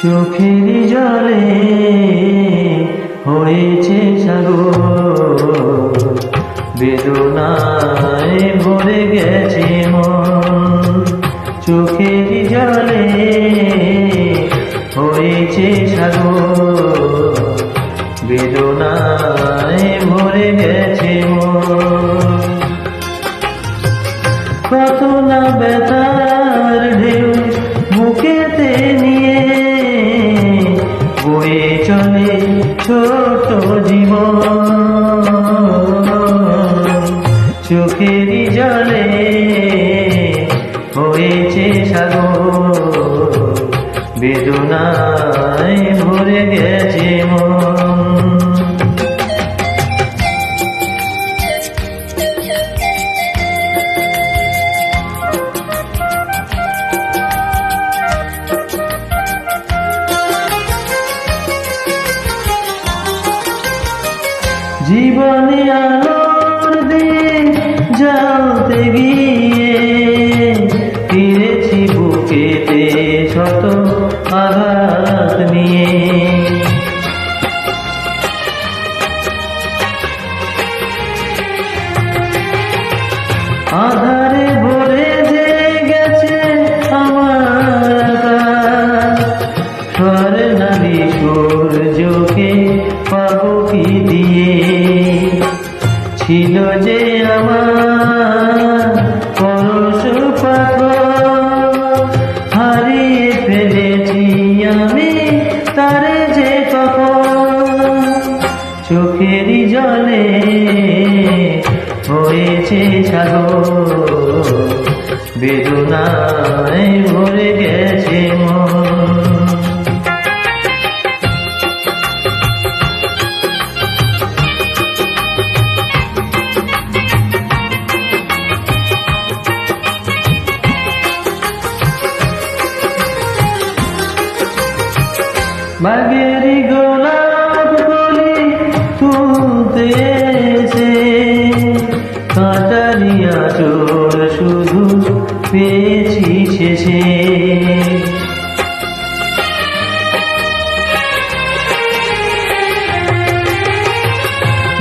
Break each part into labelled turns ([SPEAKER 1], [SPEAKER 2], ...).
[SPEAKER 1] চোখের জলে হয়েছে সাগর, বেদনায় ভরে গেছে মন। চোখের জলে হয়েছে সাগর, বেদনায় ভরে গেছে মন। কত না ব্যথার ঢেউ বুকেতে নিয়ে বয়ে চলে ছোট জীবন। চোখের জলে হয়েছে সাগর, বেদনায় ভরে গেছে মন। জীবনে আলোর দিন জ্বালতে গিয়ে ফিরেছি বুকেতে শত আঘাত নিয়ে। আধারে ভরে যে গেছে আমার স্বর্ণালী সূর্যকে পাবো কি দিয়ে। ছিল যে আমার পরশ পাথর, হারিয়ে ফেলেছি আমি তারে যে কখন। চোখের জলে হয়েছে সাগর, বেদনায় ভরে গেছে মন। বাগেরি গোলাপ কলি তুলতে এসে কাঁটারি আঁচল শুধু পেয়েছি শেষে।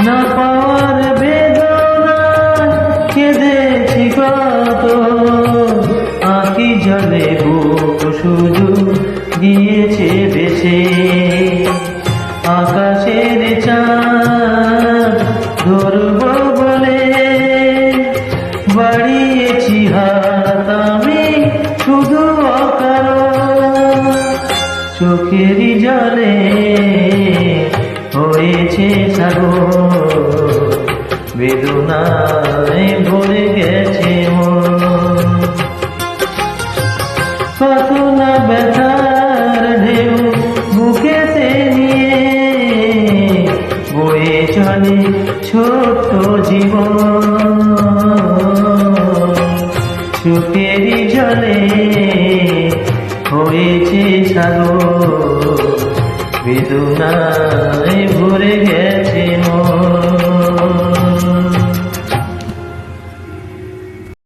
[SPEAKER 1] না পাওয়ার বেদনা কেঁদেছি কত, আঁখি জলে বুক শুধু গিয়েছে বেশে। আকাশের চাঁদ ধরব বলে বাড়িয়েছি হাত আমি শুধু অকারণ। চোখের জলে হয়েছে সাগর, বেদনায় ভরে গেছে মন। কত না ব্যথার ঢেউ বুকেতে নিয়ে বয়ে চলে ছোট্ট জীবন। চোখের জলে হয়েছে সাগর, বেদনায় ভরে